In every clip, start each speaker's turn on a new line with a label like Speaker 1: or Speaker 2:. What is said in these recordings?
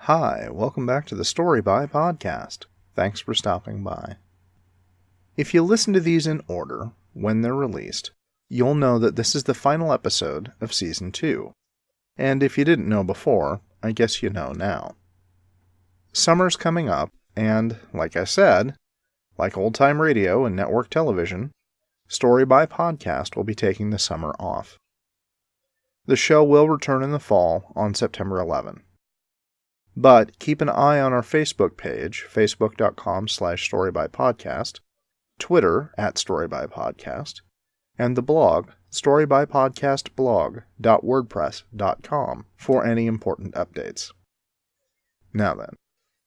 Speaker 1: Hi, welcome back to the Story by Podcast. Thanks for stopping by. If you listen to these in order, when they're released, you'll know that this is the final episode of Season 2. And if you didn't know before, I guess you know now. Summer's coming up, and, like I said, like old-time radio and network television, Story by Podcast will be taking the summer off. The show will return in the fall on September 11. But keep an eye on our Facebook page, facebook.com/storybypodcast, Twitter @storybypodcast, and the blog, storybypodcastblog.wordpress.com, for any important updates. Now then,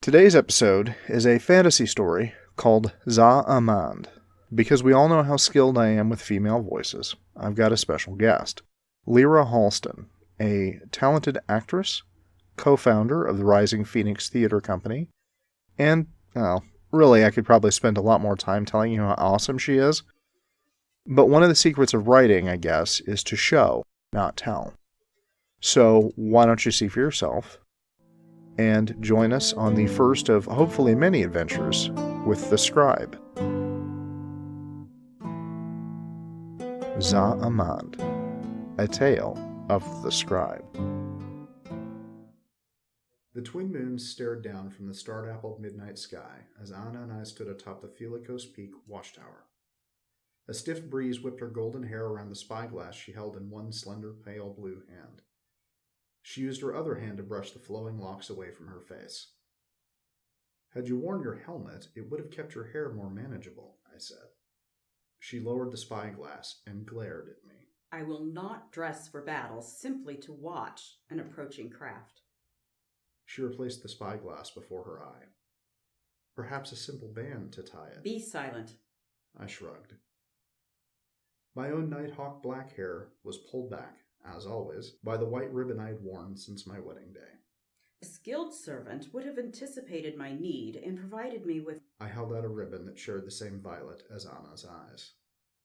Speaker 1: today's episode is a fantasy story called Amand. Because we all know how skilled I am with female voices, I've got a special guest, Lyra Halsten, a talented actress, co-founder of the Rising Phoenix Theater Company, and, really, I could probably spend a lot more time telling you how awesome she is, but one of the secrets of writing, I guess, is to show, not tell. So, why don't you see for yourself, and join us on the first of hopefully many adventures with the Scribe. Amand, a tale of the Scribe.
Speaker 2: The twin moons stared down from the star-dappled midnight sky as Anna and I stood atop the Thelikos Peak watchtower. A stiff breeze whipped her golden hair around the spyglass she held in one slender, pale blue hand. She used her other hand to brush the flowing locks away from her face. "Had you worn your helmet, it would have kept your hair more manageable," I said. She lowered the spyglass and glared at me.
Speaker 3: "I will not dress for battle simply to watch an approaching craft."
Speaker 2: She replaced the spyglass before her eye. "Perhaps a simple band to tie it."
Speaker 3: "Be silent."
Speaker 2: I shrugged. My own nighthawk black hair was pulled back, as always, by the white ribbon I had worn since my wedding day.
Speaker 3: "A skilled servant would have anticipated my need and provided me with..."
Speaker 2: I held out a ribbon that shared the same violet as Anna's eyes.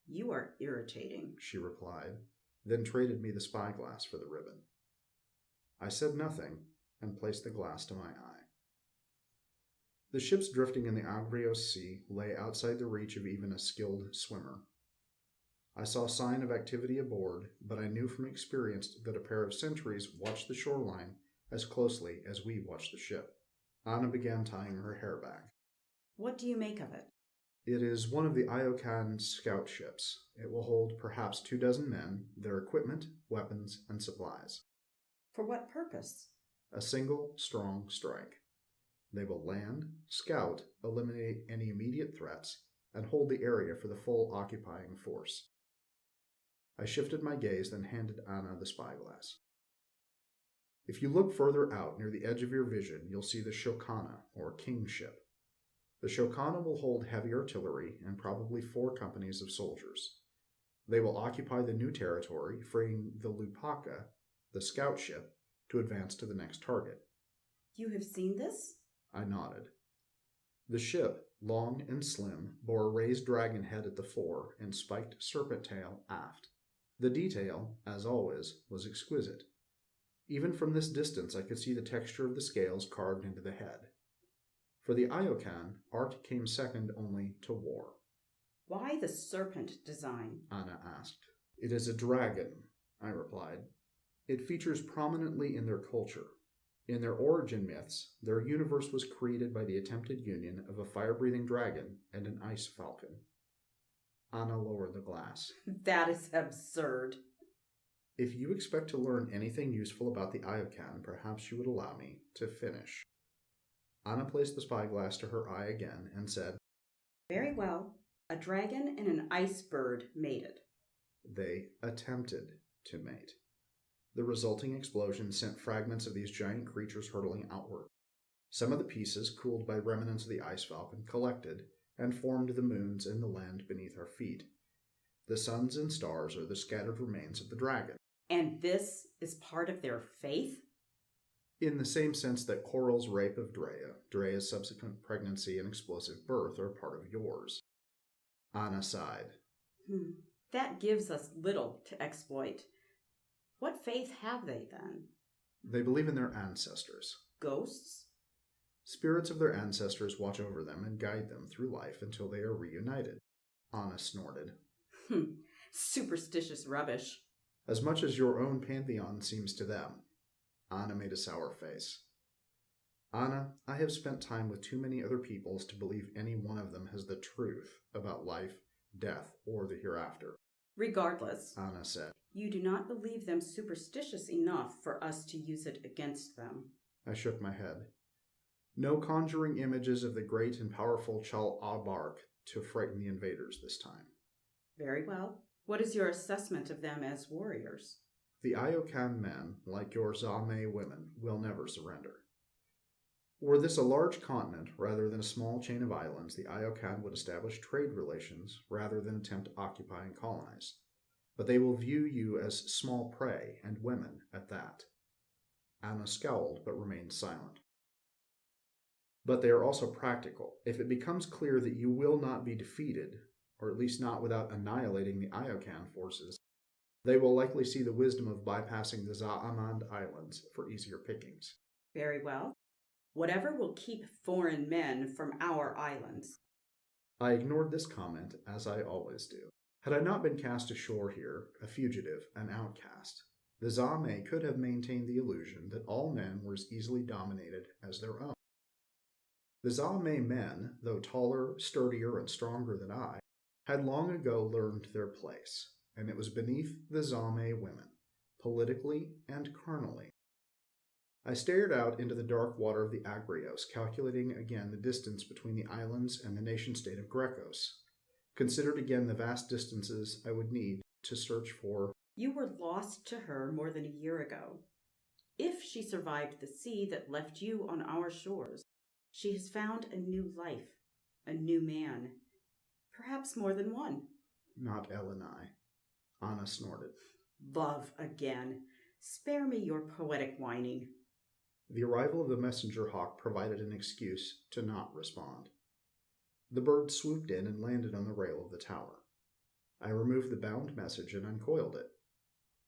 Speaker 3: "You are irritating,"
Speaker 2: she replied, then traded me the spyglass for the ribbon. I said nothing and placed the glass to my eye. The ships drifting in the Agrios Sea lay outside the reach of even a skilled swimmer. I saw sign of activity aboard, but I knew from experience that a pair of sentries watched the shoreline as closely as we watched the ship. Anna began tying her hair back.
Speaker 3: "What do you make of it?"
Speaker 2: "It is one of the Iocan scout ships. It will hold perhaps 24 men, their equipment, weapons, and supplies."
Speaker 3: "For what purpose?"
Speaker 2: "A single, strong strike. They will land, scout, eliminate any immediate threats, and hold the area for the full occupying force." I shifted my gaze, then handed Anna the spyglass. "If you look further out near the edge of your vision, you'll see the Shokana, or King ship. The Shokana will hold heavy artillery and probably 4 companies of soldiers. They will occupy the new territory, freeing the Lupaka, the scout ship, to advance to the next target."
Speaker 3: "You have seen this?"
Speaker 2: I nodded. The ship, long and slim, bore a raised dragon head at the fore and spiked serpent tail aft. The detail, as always, was exquisite. Even from this distance I could see the texture of the scales carved into the head. For the Iocan, art came second only to war.
Speaker 3: "Why the serpent design?"
Speaker 2: Anna asked. "It is a dragon," I replied. "It features prominently in their culture. In their origin myths, their universe was created by the attempted union of a fire-breathing dragon and an ice falcon." Anna lowered the glass.
Speaker 3: "That is absurd."
Speaker 2: "If you expect to learn anything useful about the Iocan, perhaps you would allow me to finish." Anna placed the spyglass to her eye again and said,
Speaker 3: "Very well. A dragon and an ice bird mated."
Speaker 2: "They attempted to mate. The resulting explosion sent fragments of these giant creatures hurtling outward. Some of the pieces, cooled by remnants of the ice falcon, collected and formed the moons and the land beneath our feet. The suns and stars are the scattered remains of the dragon."
Speaker 3: "And this is part of their faith?"
Speaker 2: "In the same sense that Coral's rape of Drea, Drea's subsequent pregnancy and explosive birth are part of yours." Anna sighed.
Speaker 3: That gives us little to exploit. What faith have they, then?"
Speaker 2: "They believe in their ancestors.
Speaker 3: Ghosts?
Speaker 2: Spirits of their ancestors watch over them and guide them through life until they are reunited. Anna snorted.
Speaker 3: Superstitious rubbish.
Speaker 2: As much as your own pantheon seems to them. Anna made a sour face. Anna, I have spent time with too many other peoples to believe any one of them has the truth about life, death, or the hereafter.
Speaker 3: Regardless,
Speaker 2: Anna said.
Speaker 3: You do not believe them superstitious enough for us to use it against them.
Speaker 2: I shook my head. No conjuring images of the great and powerful Chal Abark to frighten the invaders this time.
Speaker 3: Very well. What is your assessment of them as warriors?
Speaker 2: The Iokan men, like your Zame women, will never surrender. Were this a large continent rather than a small chain of islands, the Iokan would establish trade relations rather than attempt to occupy and colonize. But they will view you as small prey, and women at that. Anna scowled but remained silent. But they are also practical. If it becomes clear that you will not be defeated, or at least not without annihilating the Iokan forces, they will likely see the wisdom of bypassing the Amand Islands for easier pickings.
Speaker 3: Very well. Whatever will keep foreign men from our islands.
Speaker 2: I ignored this comment, as I always do. Had I not been cast ashore here, a fugitive, an outcast, the Zame could have maintained the illusion that all men were as easily dominated as their own. The Zame men, though taller, sturdier, and stronger than I, had long ago learned their place, and it was beneath the Zame women, politically and carnally. I stared out into the dark water of the Agrios, calculating again the distance between the islands and the nation-state of Grecos, considered again the vast distances I would need to search for.
Speaker 3: You were lost to her more than a year ago. If she survived the sea that left you on our shores, she has found a new life, a new man, perhaps more than one.
Speaker 2: Not Elle and I. Anna snorted.
Speaker 3: Love again. Spare me your poetic whining.
Speaker 2: The arrival of the messenger hawk provided an excuse to not respond. The bird swooped in and landed on the rail of the tower. I removed the bound message and uncoiled it.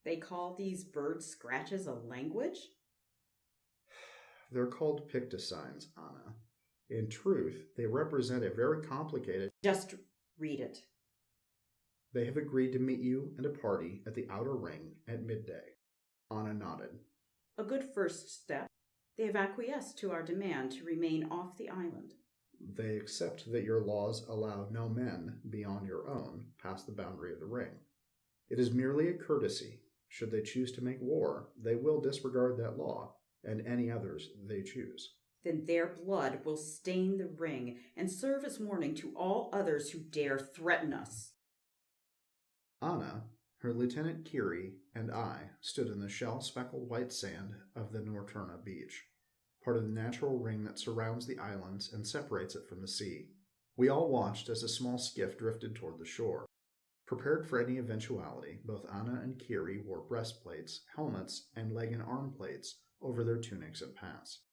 Speaker 3: They call these bird scratches a language?
Speaker 2: They're called pictosigns, Anna. In truth, they represent a very complicated...
Speaker 3: Just read it.
Speaker 2: They have agreed to meet you and a party at the outer ring at midday. Anna nodded.
Speaker 3: A good first step. They have acquiesced to our demand to remain off the island.
Speaker 2: They accept that your laws allow no men beyond your own past the boundary of the ring. It is merely a courtesy. Should they choose to make war, they will disregard that law and any others they choose.
Speaker 3: Then their blood will stain the ring and serve as warning to all others who dare threaten us.
Speaker 2: Anna, her lieutenant Kiri, and I stood in the shell-speckled white sand of the Norturna beach, part of the natural ring that surrounds the islands and separates it from the sea. We all watched as a small skiff drifted toward the shore. Prepared for any eventuality, both Anna and Kiri wore breastplates, helmets, and leg and arm plates over their tunics and pants.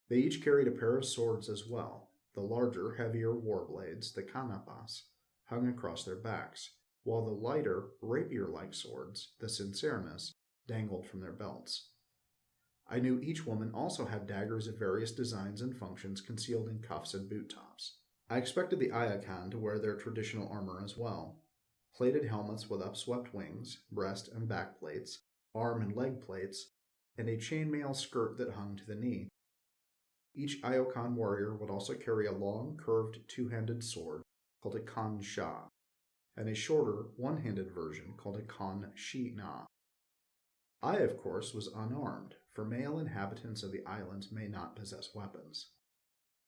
Speaker 2: They each carried a pair of swords as well. The larger, heavier war blades, the kanapas, hung across their backs, while the lighter, rapier-like swords, the cincernas, dangled from their belts. I knew each woman also had daggers of various designs and functions concealed in cuffs and boot tops. I expected the Ayakan to wear their traditional armor as well. Plated helmets with upswept wings, breast and back plates, arm and leg plates, and a chainmail skirt that hung to the knee. Each Iokan warrior would also carry a long, curved, two-handed sword called a kan sha, and a shorter, one-handed version called a kan shi na. I, of course, was unarmed, for male inhabitants of the islands may not possess weapons.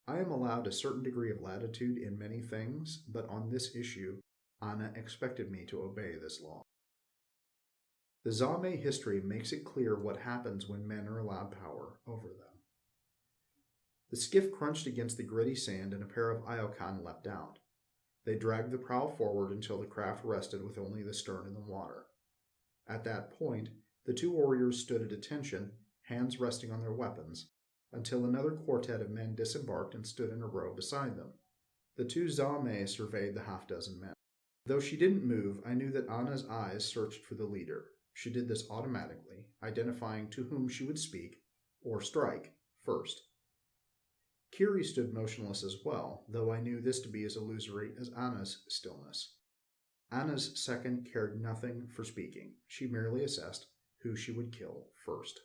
Speaker 2: I am allowed a certain degree of latitude in many things, but on this issue, Anna expected me to obey this law. The Zame history makes it clear what happens when men are allowed power over them. The skiff crunched against the gritty sand and a pair of Iokan leapt out. They dragged the prow forward until the craft rested with only the stern in the water. At that point, the two warriors stood at attention, hands resting on their weapons, until another quartet of men disembarked and stood in a row beside them. The two Zame surveyed the half-dozen men. Though she didn't move, I knew that Anna's eyes searched for the leader. She did this automatically, identifying to whom she would speak, or strike, first. Kiri stood motionless as well, though I knew this to be as illusory as Anna's stillness. Anna's second cared nothing for speaking. She merely assessed who she would kill first.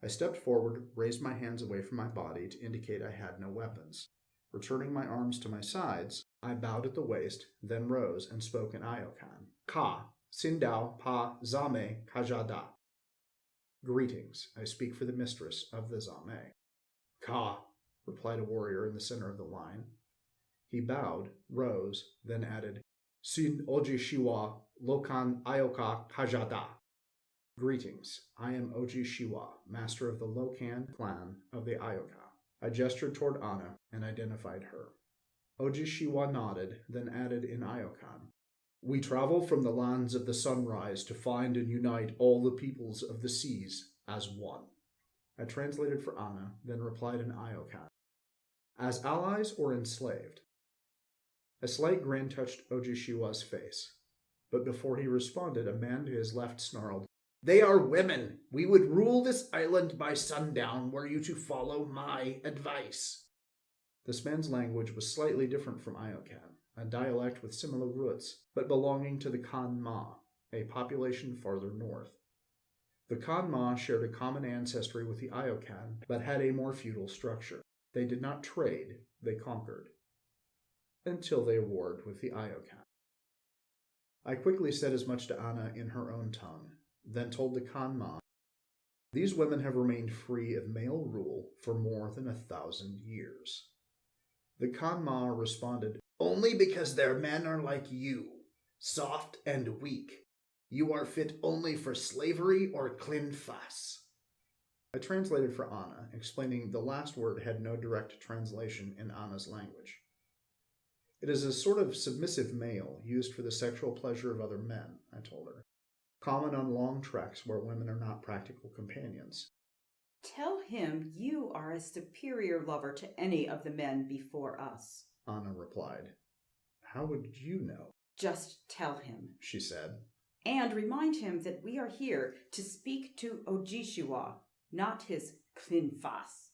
Speaker 2: I stepped forward, raised my hands away from my body to indicate I had no weapons. Returning my arms to my sides, I bowed at the waist, then rose and spoke in Iokan. Ka, Sindao Pa Zame Kajada. Greetings, I speak for the mistress of the Zame. Ka, replied a warrior in the center of the line. He bowed, rose, then added, Sin Oji Shiwa Lokan Ioka Kajada. Greetings, I am Oji Shiwa, master of the Lokan clan of the Ioka. I gestured toward Anna and identified her. Oji Shiwa nodded, then added in Iokan, We travel from the lands of the sunrise to find and unite all the peoples of the seas as one. I translated for Anna, then replied in Iokan, As allies or enslaved? A slight grin touched Ojishiwa's face, but before he responded, a man to his left snarled, They are women! We would rule this island by sundown were you to follow my advice. This man's language was slightly different from Iokan, a dialect with similar roots, but belonging to the Kan Ma, a population farther north. The Kan Ma shared a common ancestry with the Iokan, but had a more feudal structure. They did not trade, they conquered, until they warred with the Iokan. I quickly said as much to Anna in her own tongue, then told the Kan Ma, These women have remained free of male rule for more than 1,000 years. The Kan Ma responded, Only because their men are like you, soft and weak. You are fit only for slavery or Klinfas. I translated for Anna, explaining the last word had no direct translation in Anna's language. It is a sort of submissive male used for the sexual pleasure of other men, I told her. Common on long treks where women are not practical companions.
Speaker 3: Tell him you are a superior lover to any of the men before us,
Speaker 2: Anna replied. How would you know?
Speaker 3: Just tell him,
Speaker 2: she said.
Speaker 3: And remind him that we are here to speak to Ojishiwa, not his Klinfas.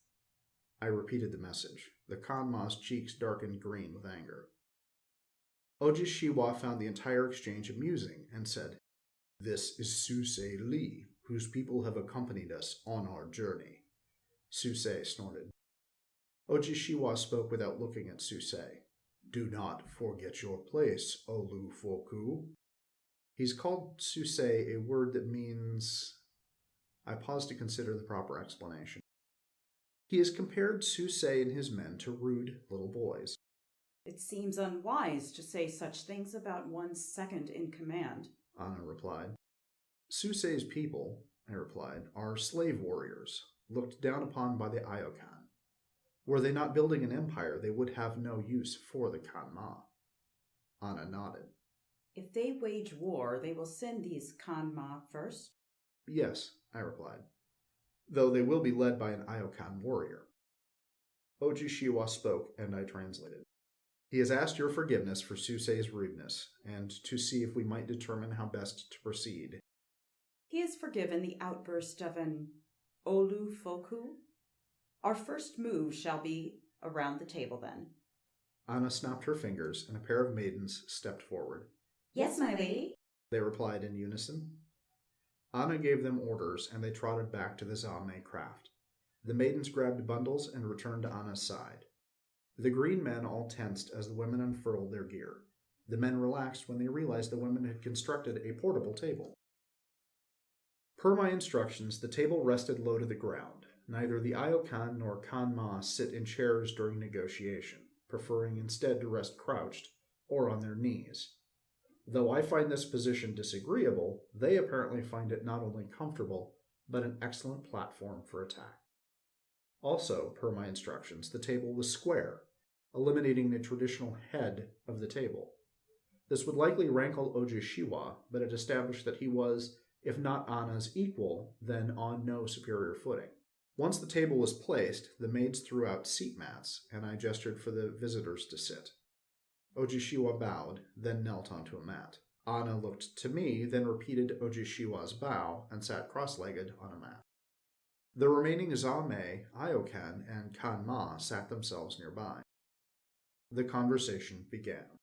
Speaker 2: I repeated the message. The Kan Ma's cheeks darkened green with anger. Ojishiwa found the entire exchange amusing and said, This is Susei Li, whose people have accompanied us on our journey. Susei snorted. Ojishiwa spoke without looking at Susei. Do not forget your place, Olu Foku. He's called Susei a word that means... I paused to consider the proper explanation. He has compared Susei and his men to rude little boys.
Speaker 3: It seems unwise to say such things about one's second in command,
Speaker 2: Anna replied. Susei's people, I replied, are slave warriors, looked down upon by the Iokan. Were they not building an empire, they would have no use for the Kan Ma. Anna nodded.
Speaker 3: If they wage war, they will send these Kan Ma first?
Speaker 2: Yes, I replied, though they will be led by an Iokan warrior. Ojishiwa spoke, and I translated. He has asked your forgiveness for Susei's rudeness, and to see if we might determine how best to proceed.
Speaker 3: He has forgiven the outburst of an Olu Foku? Our first move shall be around the table, then.
Speaker 2: Anna snapped her fingers, and a pair of maidens stepped forward.
Speaker 3: Yes, my lady,
Speaker 2: they replied in unison. Anna gave them orders, and they trotted back to the Zame craft. The maidens grabbed bundles and returned to Anna's side. The green men all tensed as the women unfurled their gear. The men relaxed when they realized the women had constructed a portable table. Per my instructions, the table rested low to the ground. Neither the Iokan nor Kan Ma sit in chairs during negotiation, preferring instead to rest crouched or on their knees. Though I find this position disagreeable, they apparently find it not only comfortable, but an excellent platform for attack. Also, per my instructions, the table was square, eliminating the traditional head of the table. This would likely rankle Ojishiwa, but it established that he was, if not Anna's equal, then on no superior footing. Once the table was placed, the maids threw out seat mats, and I gestured for the visitors to sit. Ojishiwa bowed, then knelt onto a mat. Anna looked to me, then repeated Ojishiwa's bow, and sat cross-legged on a mat. The remaining Zame, Iokan, and Kanma sat themselves nearby. The conversation began.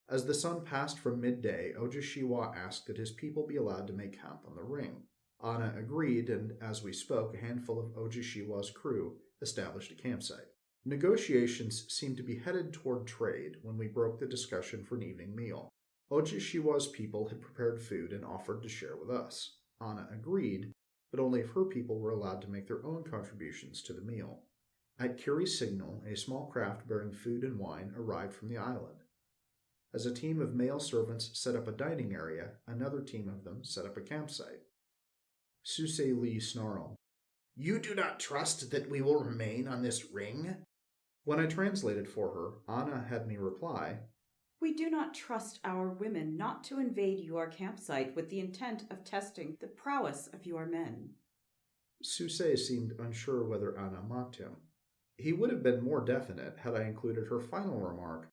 Speaker 2: As the sun passed from midday, Ojishiwa asked that his people be allowed to make camp on the ring. Anna agreed, and as we spoke, a handful of Ojishiwa's crew established a campsite. Negotiations seemed to be headed toward trade when we broke the discussion for an evening meal. Ojishiwa's people had prepared food and offered to share with us. Anna agreed, but only if her people were allowed to make their own contributions to the meal. At Curie's signal, a small craft bearing food and wine arrived from the island. As a team of male servants set up a dining area, another team of them set up a campsite. Suse Li snarled, "You do not trust that we will remain on this ring?" When I translated for her, Anna had me reply,
Speaker 3: "We do not trust our women not to invade your campsite with the intent of testing the prowess of your men."
Speaker 2: Suse seemed unsure whether Anna mocked him. He would have been more definite had I included her final remark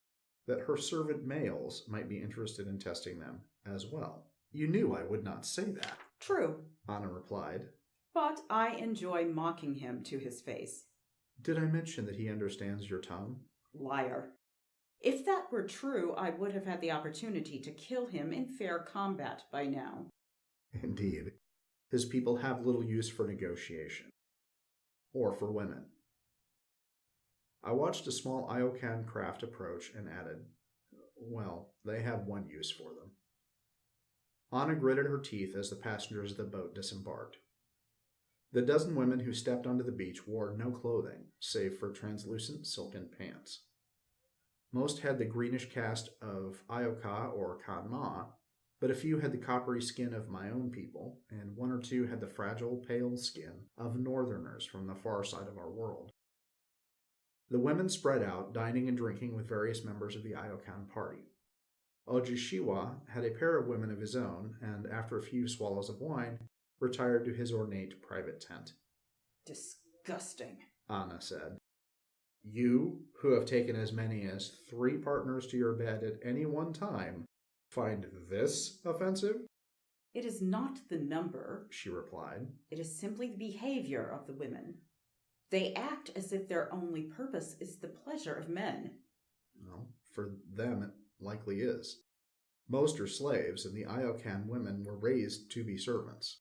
Speaker 2: that her servant males might be interested in testing them as well. "You knew I would not say that,"
Speaker 3: "True,"
Speaker 2: Anna replied.
Speaker 3: "but I enjoy mocking him to his face."
Speaker 2: "Did I mention that he understands your tongue?"
Speaker 3: "Liar. If that were true, I would have had the opportunity to kill him in fair combat by now."
Speaker 2: Indeed. His people have little use for negotiation. Or for women. I watched a small Iokan craft approach and added, "Well, they have one use for them." Anna gritted her teeth as the passengers of the boat disembarked. The dozen women who stepped onto the beach wore no clothing, save for translucent silken pants. Most had the greenish cast of Ioka or Kanma, but a few had the coppery skin of my own people, and one or two had the fragile, pale skin of northerners from the far side of our world. The women spread out, dining and drinking with various members of the Iokan party. Ojishiwa had a pair of women of his own, and after a few swallows of wine, retired to his ornate private tent.
Speaker 3: "Disgusting,"
Speaker 2: Anna said. "You, who have taken as many as 3 partners to your bed at any one time, find this offensive?"
Speaker 3: "It is not the number,"
Speaker 2: she replied.
Speaker 3: "It is simply the behavior of the women. They act as if their only purpose is the pleasure of men."
Speaker 2: Well, for them it likely is. Most are slaves, and the Iokan women were raised to be servants.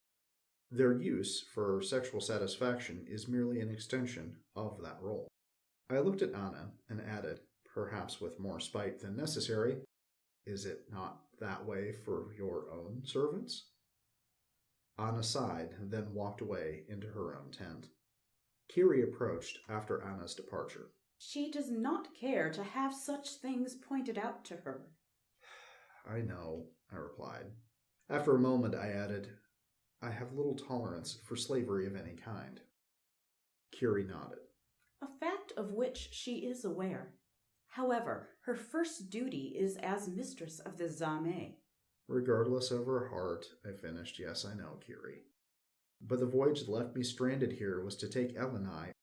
Speaker 2: Their use for sexual satisfaction is merely an extension of that role. I looked at Anna and added, perhaps with more spite than necessary, "Is it not that way for your own servants?" Anna sighed, then walked away into her own tent. Kiri approached after Anna's departure.
Speaker 3: "She does not care to have such things pointed out to her."
Speaker 2: "I know," I replied. After a moment I added, "I have little tolerance for slavery of any kind." Kiri nodded.
Speaker 3: "A fact of which she is aware. However, her first duty is as mistress of the Zame."
Speaker 2: "Regardless of her heart," I finished. "Yes, I know, Kiri. But the voyage that left me stranded here was to take Elle and I,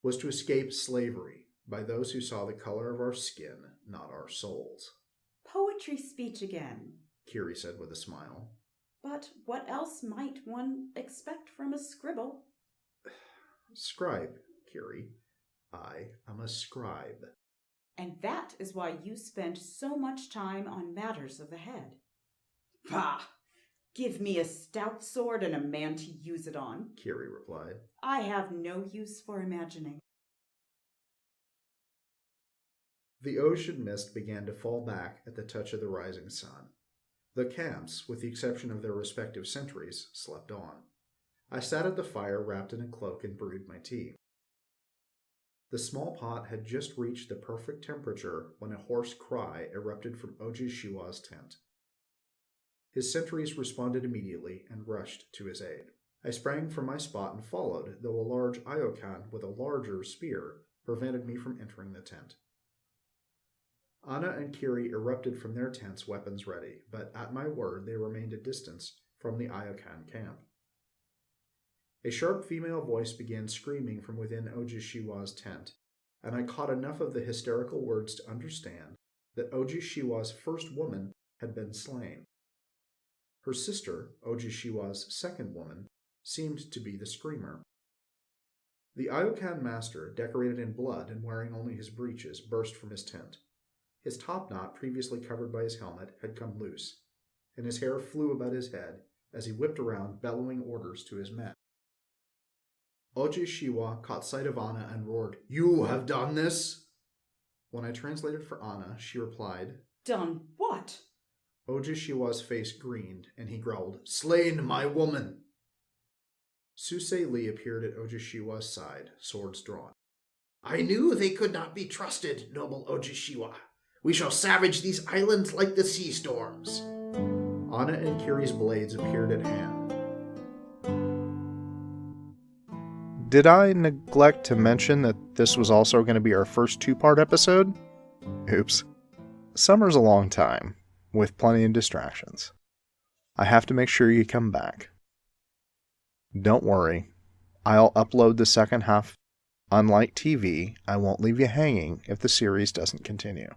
Speaker 2: was to escape slavery by those who saw the color of our skin, not our souls."
Speaker 3: "Poetry speech again,"
Speaker 2: Kiri said with a smile.
Speaker 3: "But what else might one expect from a scribble?"
Speaker 2: "Scribe, Kiri. I am a scribe."
Speaker 3: "And that is why you spend so much time on matters of the head." "Bah! Give me a stout sword and a man to use it on,"
Speaker 2: Kiri replied.
Speaker 3: "I have no use for imagining."
Speaker 2: The ocean mist began to fall back at the touch of the rising sun. The camps, with the exception of their respective sentries, slept on. I sat at the fire wrapped in a cloak and brewed my tea. The small pot had just reached the perfect temperature when a hoarse cry erupted from Ojishiwa's tent. His sentries responded immediately and rushed to his aid. I sprang from my spot and followed, though a large Iokan with a larger spear prevented me from entering the tent. Anna and Kiri erupted from their tents, weapons ready, but at my word they remained a distance from the Iokan camp. A sharp female voice began screaming from within Ojishiwa's tent, and I caught enough of the hysterical words to understand that Ojishiwa's first woman had been slain. Her sister, Ojishiwa's second woman, seemed to be the screamer. The Iokan master, decorated in blood and wearing only his breeches, burst from his tent. His topknot, previously covered by his helmet, had come loose, and his hair flew about his head as he whipped around, bellowing orders to his men. Ojishiwa caught sight of Anna and roared, "You have done this?" When I translated for Anna, she replied,
Speaker 3: "Done what?"
Speaker 2: Ojishiwa's face greened, and he growled, "Slain my woman!" Susei Lee appeared at Ojishiwa's side, swords drawn. "I knew they could not be trusted, noble Ojishiwa. We shall savage these islands like the sea storms." Anna and Kiri's blades appeared at hand.
Speaker 1: Did I neglect to mention that this was also going to be our first two-part episode? Oops. Summer's a long time, with plenty of distractions. I have to make sure you come back. Don't worry, I'll upload the second half. Unlike TV, I won't leave you hanging if the series doesn't continue.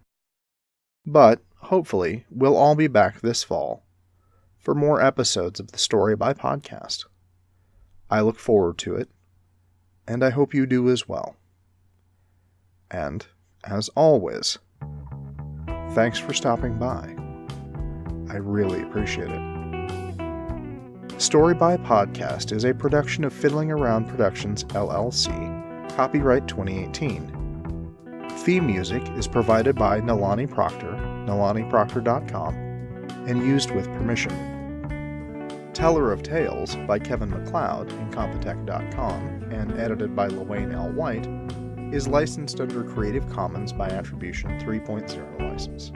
Speaker 1: But, hopefully, we'll all be back this fall for more episodes of the Story by Podcast. I look forward to it, and I hope you do as well. And, as always, thanks for stopping by. I really appreciate it. Story by Podcast is a production of Fiddling Around Productions, LLC, copyright 2018. Theme music is provided by Nalani Proctor, nalaniproctor.com, and used with permission. Teller of Tales by Kevin MacLeod, Incompetech.com, and edited by Lawayne L. White, is licensed under Creative Commons by Attribution 3.0 license.